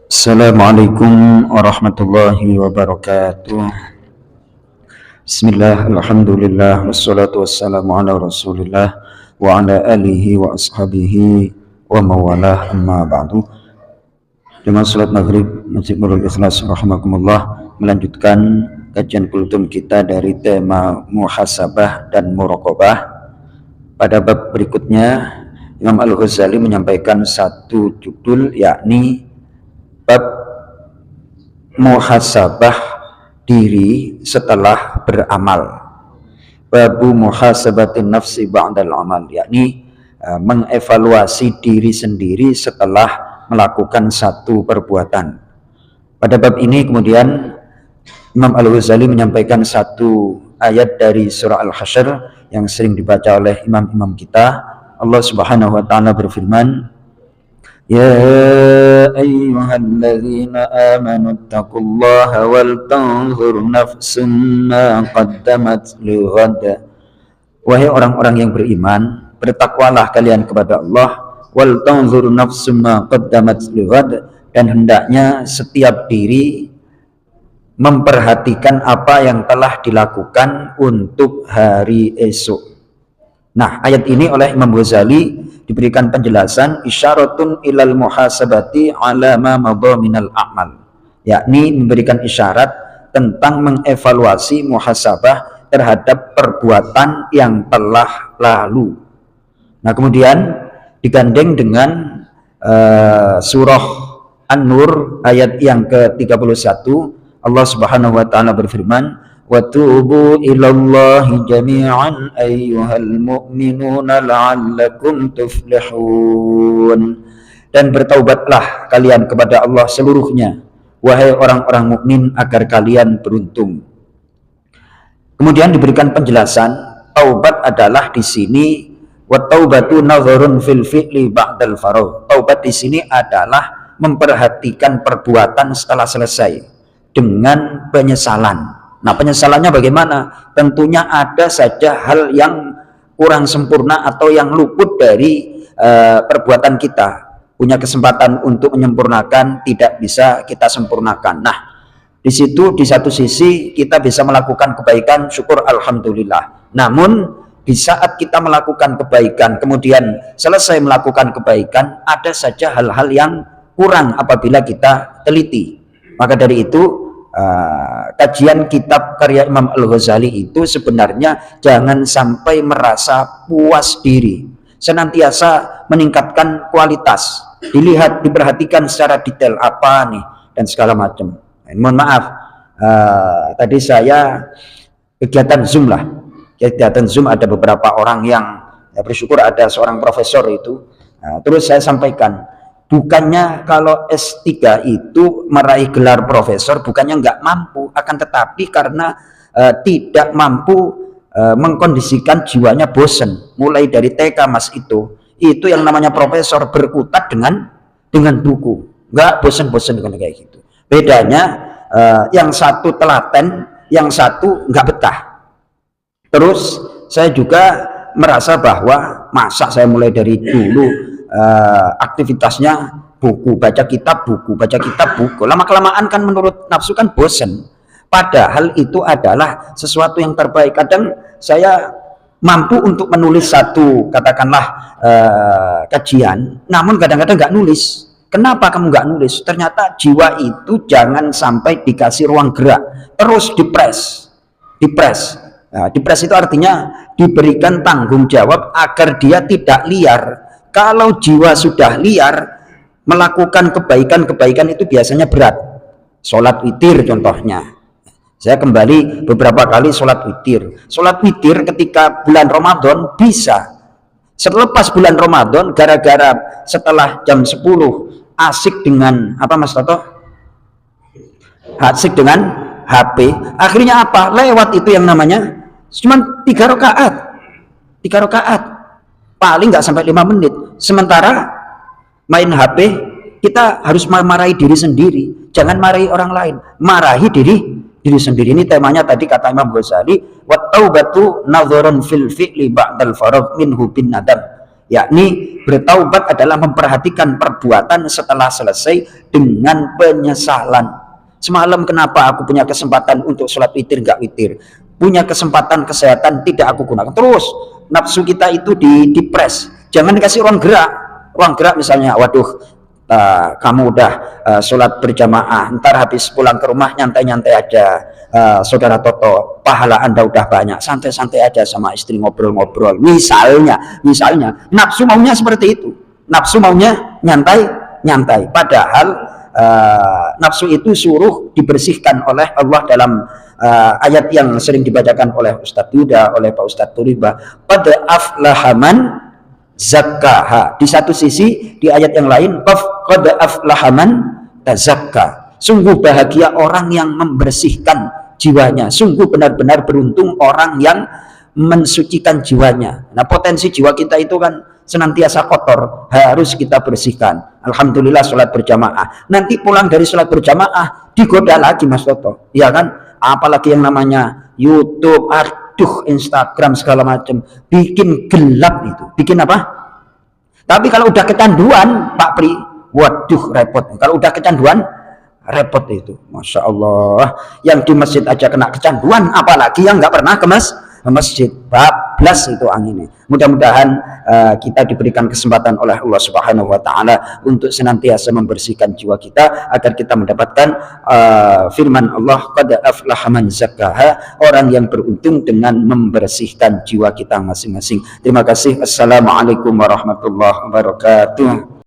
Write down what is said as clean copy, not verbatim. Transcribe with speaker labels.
Speaker 1: Assalamualaikum warahmatullahi wabarakatuh. Bismillah, alhamdulillah, wassalatu wassalamu ala rasulillah wa ala alihi wa ashabihi wa mawalah, amma ba'du. Jemaah salat maghrib Masjid Nurul Ikhlas rahimakumullah, melanjutkan kajian kultum kita dari tema muhasabah dan muraqabah. Pada bab berikutnya Imam Al-Ghazali menyampaikan satu judul, yakni bab muhasabah diri setelah beramal. Babu muhasabatin nafsi ba'dal amal, yakni mengevaluasi diri sendiri setelah melakukan satu perbuatan. Pada bab ini kemudian Imam Al-Ghazali menyampaikan satu ayat dari surah Al-Hasyr yang sering dibaca oleh imam-imam kita. Allah Subhanahu wa taala berfirman, Ya ayyuhalladzina amanu taqullaha wal tanzur nafsum ma qaddamat lighad. Wahai orang-orang yang beriman, bertakwalah kalian kepada Allah, wal tanzur nafsum ma qaddamat lighad, dan hendaknya setiap diri memperhatikan apa yang telah dilakukan untuk hari esok. Nah, ayat ini oleh Imam Ghazali diberikan penjelasan isyaratun ilal muhasabati ala ma madha minal a'mal, yakni memberikan isyarat tentang mengevaluasi muhasabah terhadap perbuatan yang telah lalu. Nah, kemudian digandeng dengan surah An-Nur ayat yang ke-31, Allah Subhanahu wa taala berfirman, wa tubu ilallahi jami'an ayyuhal mu'minuna la'allakum tuflihun. Dan bertaubatlah kalian kepada Allah seluruhnya, wahai orang-orang mukmin, agar kalian beruntung. Kemudian diberikan penjelasan, taubat adalah di sini wa taubatu nazarun fil fi'li ba'dal faragh. Taubat di sini adalah memperhatikan perbuatan setelah selesai dengan penyesalan. Nah, penyesalannya bagaimana? Tentunya ada saja hal yang kurang sempurna atau yang luput dari perbuatan kita. Punya kesempatan untuk menyempurnakan, tidak bisa kita sempurnakan. Nah, di situ di satu sisi kita bisa melakukan kebaikan, syukur alhamdulillah. Namun di saat kita melakukan kebaikan, kemudian selesai melakukan kebaikan, ada saja hal-hal yang kurang apabila kita teliti. Maka dari itu kajian kitab karya Imam Al-Ghazali itu sebenarnya jangan sampai merasa puas diri, senantiasa meningkatkan kualitas, dilihat, diperhatikan secara detail apa nih dan segala macam. Mohon maaf, tadi saya kegiatan Zoom ada beberapa orang yang bersyukur ada seorang profesor itu, terus saya sampaikan, bukannya kalau S3 itu meraih gelar profesor bukannya nggak mampu, akan tetapi karena tidak mampu mengkondisikan jiwanya, bosen. Mulai dari TK mas itu yang namanya profesor berkutat dengan buku, nggak bosen-bosen dengan kayak gitu. Bedanya yang satu telaten, yang satu nggak betah. Terus saya juga merasa bahwa masa saya mulai dari dulu aktivitasnya buku, baca kitab, buku. Lama-kelamaan kan menurut nafsu kan bosen. Padahal itu adalah sesuatu yang terbaik. Kadang saya mampu untuk menulis satu, katakanlah kajian, namun kadang-kadang nggak nulis. Kenapa kamu nggak nulis? Ternyata jiwa itu jangan sampai dikasih ruang gerak, terus dipres. Nah, dipres itu artinya diberikan tanggung jawab agar dia tidak liar. Kalau jiwa sudah liar, melakukan kebaikan itu biasanya berat. Sholat witir contohnya. Saya kembali beberapa kali sholat witir. Sholat witir ketika bulan Ramadan bisa. Selepas bulan Ramadan, gara-gara setelah jam 10 asik dengan apa Mas Toto? Asik dengan HP. Akhirnya apa? Lewat itu yang namanya cuma 3 rakaat. 3 rakaat. Paling nggak sampai 5 menit. Sementara main HP, kita harus marahi diri sendiri, jangan marahi orang lain, marahi diri sendiri. Ini temanya tadi kata Imam Ghazali, wa taubatu nadharun fil fi'li ba'dal faragh minhu bin nadam. yakni bertaubat adalah memperhatikan perbuatan setelah selesai dengan penyesalan. Semalam kenapa aku punya kesempatan untuk sholat witir nggak witir, punya kesempatan kesehatan tidak aku gunakan. Terus nafsu kita itu dipres, jangan dikasih ruang gerak misalnya. Waduh, kamu udah sholat berjamaah, ntar habis pulang ke rumah nyantai-nyantai aja, saudara Toto, pahala Anda udah banyak, santai-santai aja sama istri ngobrol-ngobrol, misalnya nafsu maunya seperti itu, nafsu maunya nyantai, padahal nafsu itu suruh dibersihkan oleh Allah dalam ayat yang sering dibacakan oleh Ustadz Yuda, oleh Pak Ustadz Turiba, qad aflaha man zakkaha. Di satu sisi di ayat yang lain qad aflaha man tazakka, sungguh bahagia orang yang membersihkan jiwanya, sungguh benar-benar beruntung orang yang mensucikan jiwanya. Nah, potensi jiwa kita itu kan senantiasa kotor, harus kita bersihkan. Alhamdulillah sholat berjamaah, nanti pulang dari sholat berjamaah digoda lagi Mas Toto, ya kan? Apalagi yang namanya YouTube, aduh, Instagram segala macam, bikin gelap itu, bikin apa? Tapi kalau udah kecanduan Pak Pri, waduh repot. Kalau udah kecanduan repot itu, Masya Allah. Yang di masjid aja kena kecanduan, apalagi yang nggak pernah ke masjid, bablas itu anginnya. Mudah-mudahan kita diberikan kesempatan oleh Allah Subhanahu wa taala untuk senantiasa membersihkan jiwa kita agar kita mendapatkan firman Allah, qad aflaha man zakkaha, orang yang beruntung dengan membersihkan jiwa kita masing-masing. Terima kasih. Assalamualaikum warahmatullahi wabarakatuh.